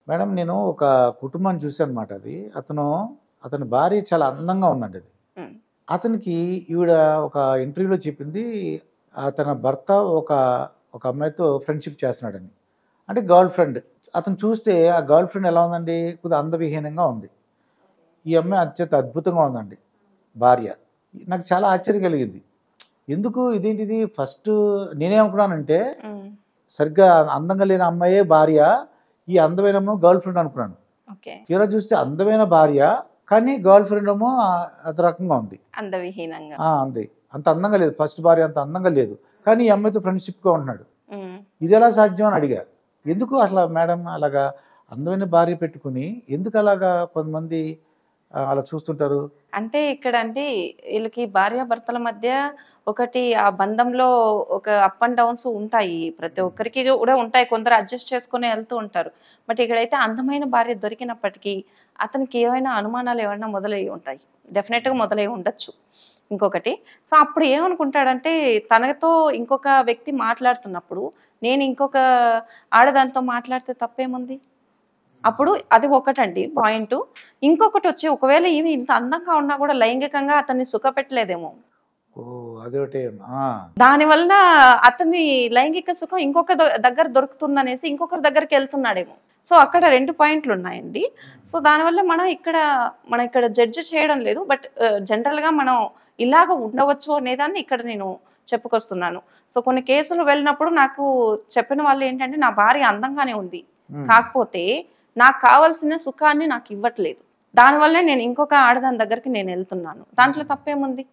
Madam నేను ఒక కుటుంబాన్ని చూశానమాట. అతని భార్య చాలా అందంగా ఉందండి అది. ఉమ్, అతనికి ఈవిడ ఒక ఇంటర్వ్యూలో చెప్పింది తన భర్త ఒక ఒక అమ్మాయితో ఫ్రెండ్షిప్ చేస్తున్నాడని. అంటే గర్ల్ ఫ్రెండ్. అతను చూస్తే ఆ గర్ల్ ఫ్రెండ్ ఎలా ఉందండి, కొద్దిగా అందవిహీనంగా ఉంది. ఈ అమ్మాయి అత్యంత అద్భుతంగా ఉందండి భార్య. నాకు చాలా ఆశ్చర్యం కలిగింది. ఎందుకు ఇదేంటిది ఫస్ట్ నేనేమనుకున్నానంటే ఉమ్, సరిగ్గా అందంగా లేని అమ్మాయే భార్య, ఈ అందమైన అమ్మ గర్ల్ ఫ్రెండ్ అనుకున్నాను. ఓకే. తీరా చూస్తే అందమైన భార్య కానీ గర్ల్ ఫ్రెండ్ ఏమో అత రకంగా ఉంది. అందవిహీనంగా. ఉంది. అంత అందంగా లేదు, ఫస్ట్ భార్య అంత అందంగా లేదు, కానీ ఈ అమ్మాయితో ఫ్రెండ్షిప్గా ఉంటున్నాడు. ఉమ్. ఇది ఎలా సాధ్యం అని అడిగా. ఎందుకు అసలు మేడం అలాగా అందమైన భార్య పెట్టుకుని ఎందుకు అలాగా కొంతమంది అలా చూస్తుంటారు? అంటే ఇక్కడ అంటే వీళ్ళకి భార్యాభర్తల మధ్య ఒకటి ఆ బంధంలో ఒక అప్ అండ్ డౌన్స్ ఉంటాయి, ప్రతి ఒక్కరికి కూడా ఉంటాయి, కొందరు అడ్జస్ట్ చేసుకుని వెళ్తూ ఉంటారు. బట్ ఇక్కడైతే అందమైన భార్య దొరికినప్పటికీ అతనికి ఏమైనా అనుమానాలు ఏమైనా మొదలయ్యి ఉంటాయి, డెఫినెట్గా మొదలై ఉండొచ్చు. ఇంకొకటి, సో అప్పుడు ఏమనుకుంటాడంటే తనతో ఇంకొక వ్యక్తి మాట్లాడుతున్నప్పుడు నేను ఇంకొక ఆడదానితో మాట్లాడితే తప్పేముంది, అప్పుడు అది ఒకటండి పాయింట్. ఇంకొకటి వచ్చి ఒకవేళ ఈమె ఇంత అందంగా ఉన్నా కూడా లైంగికంగా అతన్ని సుఖపెట్టలేదేమో, ఓ అదొకటే. దానివల్ల అతని లైంగిక సుఖం ఇంకొక దగ్గర దొరుకుతుందనేసి ఇంకొకరి దగ్గరికి వెళ్తున్నాడేమో. సో అక్కడ 2 పాయింట్లు ఉన్నాయండి. సో దానివల్ల మనం ఇక్కడ జడ్జి చేయడం లేదు, బట్ జనరల్గా మనం ఇలాగ ఉండవచ్చు అనేదాన్ని ఇక్కడ నేను చెప్పుకొస్తున్నాను. సో కొన్ని కేసులు వెళ్ళినప్పుడు నాకు చెప్పిన వాళ్ళు ఏంటంటే నా భార్య అందంగానే ఉంది, కాకపోతే నాకు కావాల్సిన సుఖాన్ని నాకు ఇవ్వట్లేదు, దానివల్లే నేను ఇంకొక ఆడదాని దగ్గరికి నేను వెళ్తున్నాను, దాంట్లో తప్పేముంది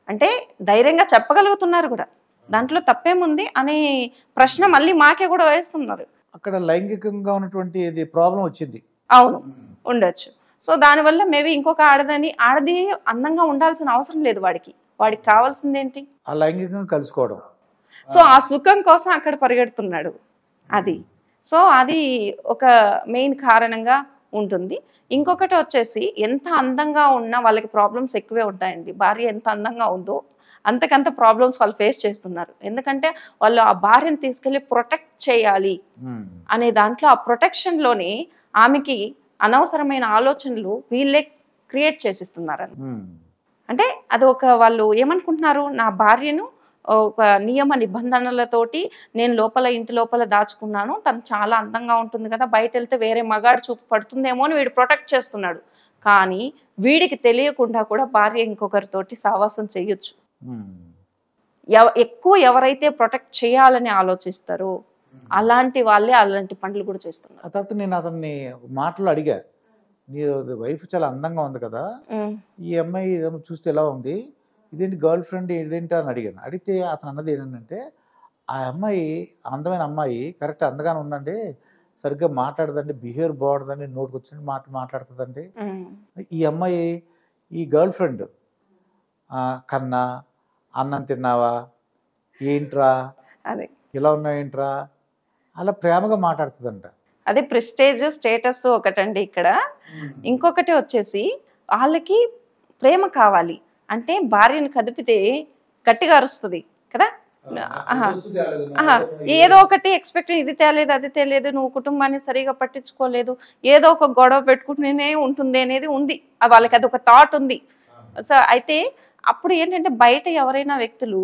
అంటే ధైర్యంగా చెప్పగలుగుతున్నారు కూడా, దాంట్లో తప్పేముంది అనే ప్రశ్న మళ్ళీ మాకే కూడా వేస్తున్నారు. అక్కడ లైంగికంగా ఉన్నటువంటి ఇది ప్రాబ్లం వచ్చింది. అవును, ఉండొచ్చు. సో దానివల్ల మేబీ ఇంకొక ఆడది అందంగా ఉండాల్సిన అవసరం లేదు, వాడికి కావాల్సింది ఏంటి, ఆ లైంగికంగా కలుసుకోవడం. సో ఆ సుఖం కోసం అక్కడ పరిగెడుతున్నాడు అది. సో అది ఒక మెయిన్ కారణంగా ఉంటుంది. ఇంకొకటి వచ్చేసి ఎంత అందంగా ఉన్నా వాళ్ళకి ప్రాబ్లమ్స్ ఎక్కువే ఉంటాయండి. భార్య ఎంత అందంగా ఉందో అంతకంత ప్రాబ్లమ్స్ వాళ్ళు ఫేస్ చేస్తున్నారు. ఎందుకంటే వాళ్ళు ఆ భార్యను తీసుకెళ్లి ప్రొటెక్ట్ చేయాలి అనే దాంట్లో, ఆ ప్రొటెక్షన్లోనే ఆమెకి అనవసరమైన ఆలోచనలు వీళ్ళే క్రియేట్ చేసిస్తున్నారని. అంటే అది వాళ్ళు ఏమనుకుంటున్నారు, నా భార్యను ఒక నియమ నిబంధనలతోటి నేను ఇంటి లోపల దాచుకున్నాను, తను చాలా అందంగా ఉంటుంది కదా, బయట వెళ్తే వేరే మగాడు చూపు పడుతుందేమో అని వీడు ప్రొటెక్ట్ చేస్తున్నాడు. కానీ వీడికి తెలియకుండా కూడా భార్య ఇంకొకరితోటి సావాసం చెయ్యొచ్చు. ఎక్కువ ఎవరైతే ప్రొటెక్ట్ చేయాలని ఆలోచిస్తారో అలాంటి వాళ్ళే అలాంటి పనులు కూడా చేస్తున్నారు. ఆ తర్వాత నేను అతన్ని మాటలు అడిగా, నీ వైఫ్ చాలా అందంగా ఉంది కదా, ఈ అమ్మాయి చూస్తే ఎలా ఉంది, ఇదేంటి గర్ల్ ఫ్రెండ్ ఇదేంటి అని అడిగాను. అడిగితే అతను అన్నది ఏంటంటే ఆ అమ్మాయి అందమైన అమ్మాయి కరెక్ట్ అందగానే ఉందండి, సరిగ్గా మాట్లాడదండి, బిహేవియర్ బాగుంటుందండి, నోటికి వచ్చిన మాట్లాడుతుందండి. ఈ అమ్మాయి ఈ గర్ల్ ఫ్రెండ్ కన్నా అన్నం తిన్నావా ఏంట్రా, అదే ఇలా ఉన్నాయేంట్రా, అలా ప్రేమగా మాట్లాడుతుందంట. అదే ప్రెస్టేజ్ స్టేటస్ ఒకటండి ఇక్కడ. ఇంకొకటి వచ్చేసి వాళ్ళకి ప్రేమ కావాలి అంటే భార్యను కదిపితే గట్టిగా అరుస్తుంది కదా, ఏదో ఒకటి ఎక్స్పెక్ట్, ఇది తేలేదు అది తేలేదు, నువ్వు కుటుంబాన్ని సరిగా పట్టించుకోలేదు, ఏదో ఒక గొడవ పెట్టుకుంటూనే ఉంటుంది అనేది ఉంది వాళ్ళకి, అది ఒక థాట్ ఉంది. సో అయితే అప్పుడు ఏంటంటే బయట ఎవరైనా వ్యక్తులు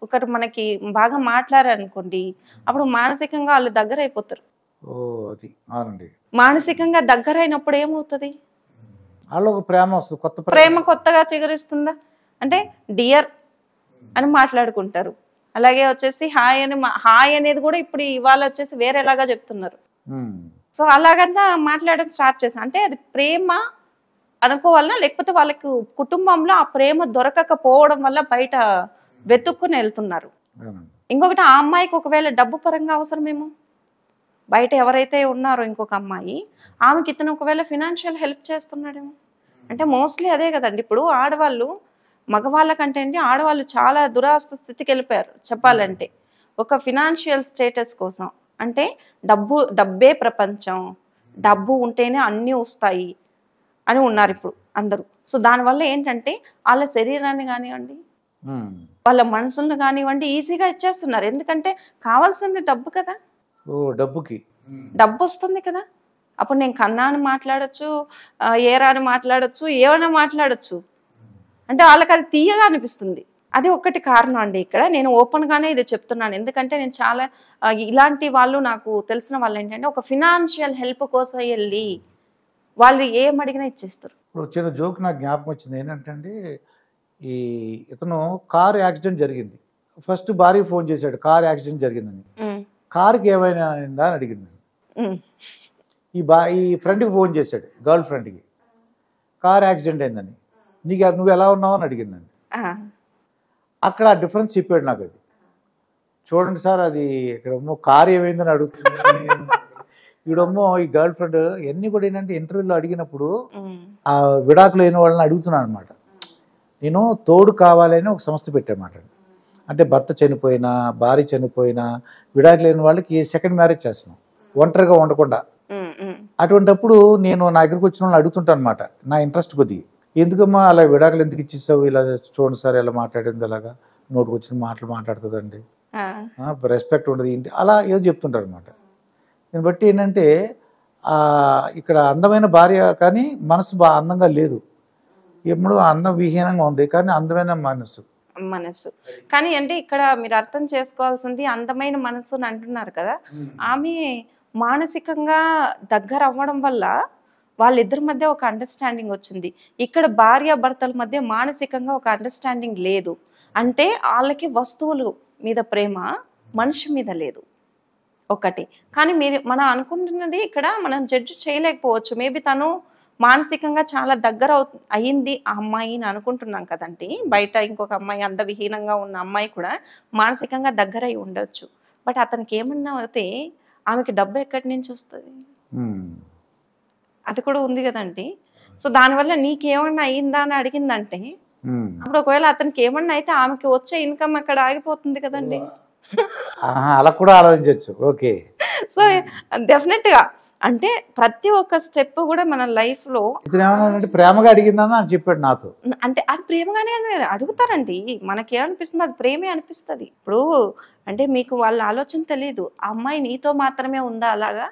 ఒకరు మనకి బాగా మాట్లాడారనుకోండి, అప్పుడు మానసికంగా వాళ్ళు దగ్గర అయిపోతారు. మానసికంగా దగ్గర అయినప్పుడు ఏమవుతుంది, ప్రేమ కొత్తగా చిగురిస్తుందా అంటే డియర్ అని మాట్లాడుకుంటారు. అలాగే వచ్చేసి హాయ్ అనేది కూడా ఇప్పుడు ఇవాళ వచ్చేసి వేరేలాగా చెప్తున్నారు. సో అలాగంతా మాట్లాడడం స్టార్ట్ చేశాను. అంటే అది ప్రేమ అనుకోవాలన్నా, లేకపోతే వాళ్ళకి కుటుంబంలో ఆ ప్రేమ దొరకకపోవడం వల్ల బయట వెతుక్కుని వెళ్తున్నారు. ఇంకొకటి, ఆ అమ్మాయికి ఒకవేళ డబ్బు పరంగా అవసరమేమో, బయట ఎవరైతే ఉన్నారో ఇంకొక అమ్మాయి, ఆమెకి ఇతను ఒకవేళ ఫినాన్షియల్ హెల్ప్ చేస్తున్నాడేమో. అంటే మోస్ట్లీ అదే కదండి, ఇప్పుడు ఆడవాళ్ళు మగవాళ్ళ కంటే అండి ఆడవాళ్ళు చాలా దురాస్త స్థితికి వెళ్ళిపోయారు చెప్పాలంటే. ఒక ఫినాన్షియల్ స్టేటస్ కోసం, అంటే డబ్బే ప్రపంచం, డబ్బు ఉంటేనే అన్నీ వస్తాయి అని ఉన్నారు ఇప్పుడు అందరూ. సో దానివల్ల ఏంటంటే వాళ్ళ శరీరాన్ని కానివ్వండి, వాళ్ళ మనసులను కానివ్వండి ఈజీగా ఇచ్చేస్తున్నారు. ఎందుకంటే కావాల్సింది డబ్బు కదా. డబ్బు వస్తుంది కదా, అప్పుడు నేను కన్నా అని మాట్లాడచ్చు, ఏరా అని మాట్లాడచ్చు, ఏమైనా మాట్లాడచ్చు. అంటే వాళ్ళకి అది తీయగా అనిపిస్తుంది. అది ఒక్కటి కారణం అండి. ఇక్కడ నేను ఓపెన్గానే ఇది చెప్తున్నాను. ఎందుకంటే నేను చాలా ఇలాంటి వాళ్ళు నాకు తెలిసిన వాళ్ళు ఏంటంటే ఒక ఫినాన్షియల్ హెల్ప్ కోసం వెళ్ళి వాళ్ళు ఏం అడిగినా ఇచ్చేస్తారు. ఇప్పుడు చిన్న జోక్ నాకు జ్ఞాపకం వచ్చింది ఏంటంటే అండి, ఈ ఇతను కారు యాక్సిడెంట్ జరిగింది. ఫస్ట్ భార్య ఫోన్ చేశాడు కారు యాక్సిడెంట్ జరిగిందని. కారుకి ఏమైనా అయిందా అని అడిగింది. ఈ ఫ్రెండ్కి ఫోన్ చేశాడు, గర్ల్ ఫ్రెండ్కి, కారు యాక్సిడెంట్ అయిందని. నువ్వు ఎలా ఉన్నావు అని అడిగిందండి. అక్కడ ఆ డిఫరెన్స్ చెప్పాడు నాకు. అది చూడండి సార్, అది ఇక్కడేమో కారు ఏమైందని అడుగుతుంది, ఈడమ్మో ఈ గర్ల్ ఫ్రెండ్. ఇవన్నీ కూడా ఏంటంటే ఇంటర్వ్యూలో అడిగినప్పుడు ఆ విడాకులు అయిన వాళ్ళని అడుగుతున్నాను అనమాట. నేను తోడు కావాలని ఒక సంస్థ పెట్టామాట. అంటే భర్త చనిపోయినా, భార్య చనిపోయినా, విడాకులు అయిన వాళ్ళకి సెకండ్ మ్యారేజ్ చేస్తున్నాం, ఒంటరిగా ఉండకుండా. అటువంటిప్పుడు నేను నా దగ్గరికి వచ్చిన వాళ్ళని అడుగుతుంటాను అనమాట, నా ఇంట్రెస్ట్ కొద్ది. ఎందుకమ్మా అలా విడాకులు ఎందుకు ఇచ్చేసావు, ఇలా చూడండి సార్ ఎలా మాట్లాడింది, అలాగా నోటుకు వచ్చిన మాటలు మాట్లాడుతుందండి, రెస్పెక్ట్ ఉండదు ఏంటి, అలా ఏదో చెప్తుంటారు అనమాట. దీన్ని బట్టి ఏంటంటే ఇక్కడ అందమైన భార్య కానీ మనసు అందంగా లేదు, ఎప్పుడు అందం విహీనంగా ఉంది కానీ అందమైన మనసు. కానీ అంటే ఇక్కడ మీరు అర్థం చేసుకోవాల్సింది, అందమైన మనసు అని అంటున్నారు కదా, ఆమె మానసికంగా దగ్గర అవ్వడం వల్ల వాళ్ళిద్దరి మధ్య ఒక అండర్స్టాండింగ్ వచ్చింది. ఇక్కడ భార్య భర్తల మధ్య మానసికంగా ఒక అండర్స్టాండింగ్ లేదు. అంటే వాళ్ళకి వస్తువులు మీద ప్రేమ, మనిషి మీద లేదు ఒకటి. కానీ మనం అనుకుంటున్నది ఇక్కడ మనం జడ్జి చేయలేకపోవచ్చు. మేబీ తను మానసికంగా చాలా దగ్గర అయ్యింది ఆ అమ్మాయి అని అనుకుంటున్నాం కదండి. బయట ఇంకొక అమ్మాయి, అందవిహీనంగా ఉన్న అమ్మాయి కూడా మానసికంగా దగ్గర అయి ఉండొచ్చు. బట్ అతనికి ఏమన్నా అయితే ఆమెకి డబ్బు ఎక్కడి నుంచి వస్తుంది, అది కూడా ఉంది కదండి. సో దానివల్ల నీకేమన్నా అయ్యిందా అని అడిగిందంటే అప్పుడు ఒకవేళ అతనికి ఏమన్నా అయితే ఆమెకి వచ్చే ఇన్కమ్ అక్కడ ఆగిపోతుంది కదండి. అలా కూడా ఆలోచించవచ్చు. ఓకే. సో డెఫినెట్ గా అంటే ప్రతి ఒక్క స్టెప్ కూడా మన లైఫ్ లో ప్రేమగా అడిగిందని అని చెప్పాడు నాతో. అంటే అది ప్రేమగానే అడుగుతారండి. మనకేమనిపిస్తుంది అది ప్రేమే అనిపిస్తుంది. ఇప్పుడు అంటే మీకు వాళ్ళ ఆలోచన తెలియదు, ఆ అమ్మాయి నీతో మాత్రమే ఉందా అలాగా,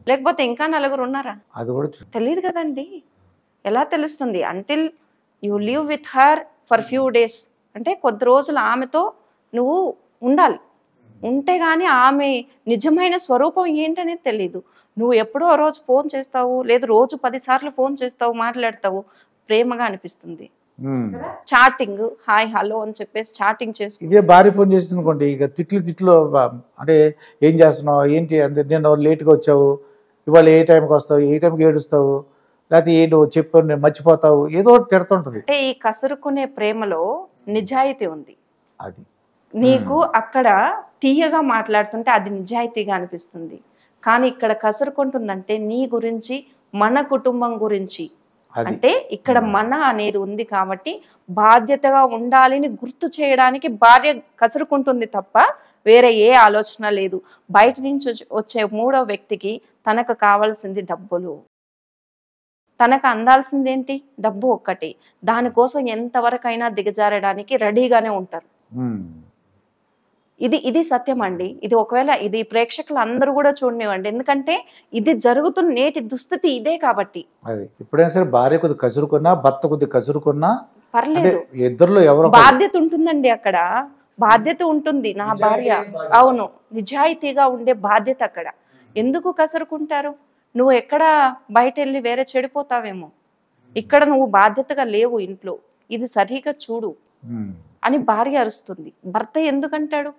లేకపోతే ఇంకా నలుగురు ఉన్నారా అది కూడా తెలియదు కదండి. ఎలా తెలుస్తుంది? Until you live with her for few days, అంటే కొద్ది రోజులు ఆమెతో నువ్వు ఉండాలి. ఉంటే గానీ ఆమె నిజమైన స్వరూపం ఏంటనేది తెలీదు. నువ్వు ఎప్పుడో ఆ రోజు ఫోన్ చేస్తావు, లేదు రోజు 10 సార్లు ఫోన్ చేస్తావు, మాట్లాడతావు, ప్రేమగా అనిపిస్తుంది. చాటింగ్, హాయ్ హలో అని చెప్పేసి చాటింగ్ చేసి ఇదే భార్య ఫోన్ చేస్తుంది అనుకోండి, ఇక తిట్లు అంటే ఏం చేస్తున్నావు, ఏంటి నేను లేట్గా వచ్చావు, ఇవాళ ఏ టైంకి వస్తావు, ఏ టైంకి ఏడుస్తావు, లేకపోతే ఏంటో చెప్పు నేను మర్చిపోతావు, ఏదో తిడుతుంటది. అంటే ఈ కసురుకునే ప్రేమలో నిజాయితీ ఉంది. అది నీకు అక్కడ తీయగా మాట్లాడుతుంటే అది నిజాయితీగా అనిపిస్తుంది. కానీ ఇక్కడ కసురుకుంటుందంటే నీ గురించి, మన కుటుంబం గురించి. అంటే ఇక్కడ మన అనేది ఉంది కాబట్టి బాధ్యతగా ఉండాలని గుర్తు చేయడానికి భార్య కసురుకుంటుంది తప్ప వేరే ఏ ఆలోచన లేదు. బయట నుంచి వచ్చే మూడో వ్యక్తికి తనకు కావాల్సింది డబ్బులు, తనకు అందాల్సింది ఏంటి, డబ్బు ఒక్కటి. దానికోసం ఎంతవరకైనా దిగజారడానికి రెడీగానే ఉంటారు. ఇది సత్యం అండి. ఇది ఒకవేళ ఇది ప్రేక్షకులు అందరూ కూడా చూడనివ్వండి, ఎందుకంటే ఇది జరుగుతున్న నేటి దుస్థితి ఇదే కాబట్టి. అది ఎప్పుడైనా సరే భార్య కొద్ది కసురుకున్నా, భర్త కొద్ది కసురుకున్నా పర్లేదు, ఇద్దరులో ఎవరో బాధ్యత ఉంటుందండి. అక్కడ బాధ్యత ఉంటుంది. నా భార్య, అవును, నిజాయితీగా ఉండే బాధ్యత అక్కడ. ఎందుకు కసురుకుంటారు? నువ్వు ఎక్కడ బయట వెళ్ళి వేరే చెడిపోతావేమో, ఇక్కడ నువ్వు బాధ్యతగా లేవు ఇంట్లో, ఇది సరిగా చూడు అని భార్య అరుస్తుంది. భర్త ఎందుకంటాడు?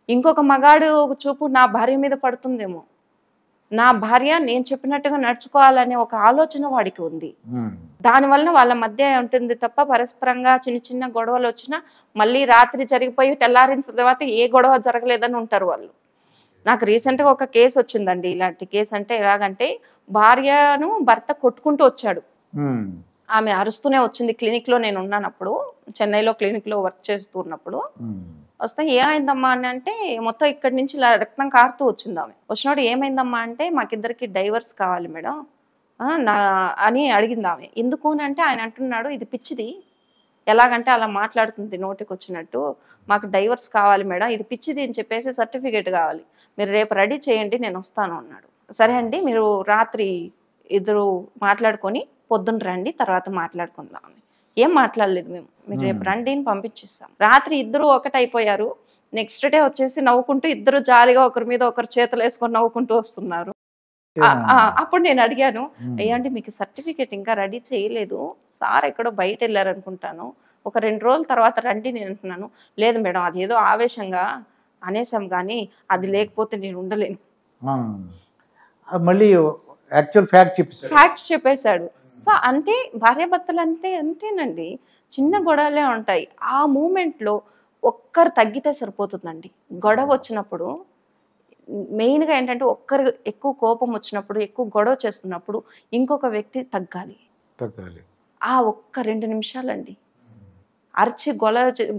ఇంకొక మగాడు చూపు నా భార్య మీద పడుతుందేమో, నా భార్య నేను చెప్పినట్టుగా నడుచుకోవాలనే ఒక ఆలోచన వాడికి ఉంది. దానివల్ల వాళ్ళ మధ్య ఉంటుంది తప్ప పరస్పరంగా చిన్న చిన్న గొడవలు వచ్చినా మళ్ళీ రాత్రి జరిగిపోయి తెల్లారిన తర్వాత ఏ గొడవ జరగలేదని ఉంటారు వాళ్ళు. నాకు రీసెంట్గా ఒక కేసు వచ్చిందండి. ఇలాంటి కేసు అంటే ఎలాగంటే, భార్యను భర్త కొట్టుకుంటూ వచ్చాడు, ఆమె అరుస్తూనే వచ్చింది. క్లినిక్లో నేను ఉన్నానప్పుడు, చెన్నైలో క్లినిక్లో వర్క్ చేస్తూ ఉన్నప్పుడు వస్తే ఏమైందమ్మా అని అంటే, మొత్తం ఇక్కడి నుంచి ఇలా రక్తం కారుతూ వచ్చింది. ఆమె వచ్చినప్పుడు ఏమైందమ్మా అంటే, మాకిద్దరికి డైవర్స్ కావాలి మేడం అని అడిగింది ఆమె. ఎందుకు అని అంటే ఆయన అంటున్నాడు, ఇది పిచ్చిది, ఎలాగంటే అలా మాట్లాడుతుంది నోటికి వచ్చినట్టు, మాకు డైవర్స్ కావాలి మేడం, ఇది పిచ్చిది అని చెప్పేసి సర్టిఫికేట్ కావాలి, మీరు రేపు రెడీ చేయండి నేను వస్తాను అన్నాడు. సరే అండి మీరు రాత్రి ఇద్దరు మాట్లాడుకొని పొద్దున్న రండి తర్వాత మాట్లాడుకుందాం అని. ఏం మాట్లాడలేదు మేము. మీరు రేపు రండి అని పంపించేస్తాం. రాత్రి ఇద్దరు ఒకటైపోయారు. నెక్స్ట్ డే వచ్చేసి నవ్వుకుంటూ ఇద్దరు జాలిగా ఒకరి మీద ఒకరు చేతులు వేసుకొని నవ్వుకుంటూ వస్తున్నారు. అప్పుడు నేను అడిగాను, అయ్యాండి మీకు సర్టిఫికేట్ ఇంకా రెడీ చేయలేదు, సార్ ఎక్కడో బయట వెళ్ళారు అనుకుంటాను, ఒక 2 రోజుల తర్వాత రండి నేను అంటున్నాను. లేదు మేడం అదేదో ఆవేశంగా అనేసాం కానీ అది లేకపోతే నేను ఉండలేను. మళ్ళీ యాక్చువల్ ఫ్యాక్ట్స్ చెప్పేశాడు. సో అంటే భార్యాభర్తలు అంతేనండి, చిన్న గొడవలే ఉంటాయి. ఆ మూమెంట్లో ఒక్కరు తగ్గితే సరిపోతుందండి. గొడవ వచ్చినప్పుడు మెయిన్గా ఏంటంటే ఒక్కరు ఎక్కువ కోపం వచ్చినప్పుడు, ఎక్కువ గొడవ చేస్తున్నప్పుడు ఇంకొక వ్యక్తి తగ్గాలి. ఆ ఒక్క 2 నిమిషాలండి. అరిచి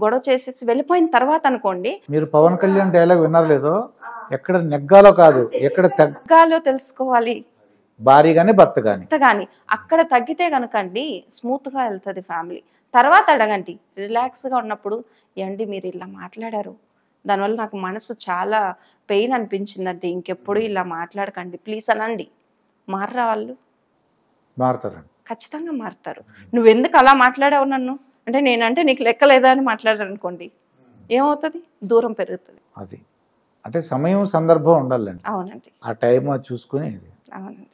గొడవ చేసేసి వెళ్ళిపోయిన తర్వాత అనుకోండి. మీరు పవన్ కళ్యాణ్ డైలాగ్ విన్నారు లేదో, ఎక్కడ నెగ్గాలో కాదు ఎక్కడ తగ్గాలో తెలుసుకోవాలి. భార్య కానీ భర్త కానీ అక్కడ తగ్గితే కనుకండి స్మూత్గా వెళ్తుంది ఫ్యామిలీ. తర్వాత అడగండి రిలాక్స్గా ఉన్నప్పుడు, ఏంటి మీరు ఇలా మాట్లాడారు, దానివల్ల నాకు మనసు చాలా పెయిన్ అనిపించిందండి, ఇంకెప్పుడు ఇలా మాట్లాడకండి ప్లీజ్ అనండి. మారరా వాళ్ళు? మారుతారండి, ఖచ్చితంగా మారుతారు. నువ్వెందుకు అలా మాట్లాడావు నన్ను అంటే, నేనంటే నీకు లెక్కలేదా అని మాట్లాడారు అనుకోండి, ఏమవుతుంది? దూరం పెరుగుతుంది. అది అంటే సమయం సందర్భం ఉండాలండి. అవునండి, ఆ టైం చూసుకుని. అవునండి.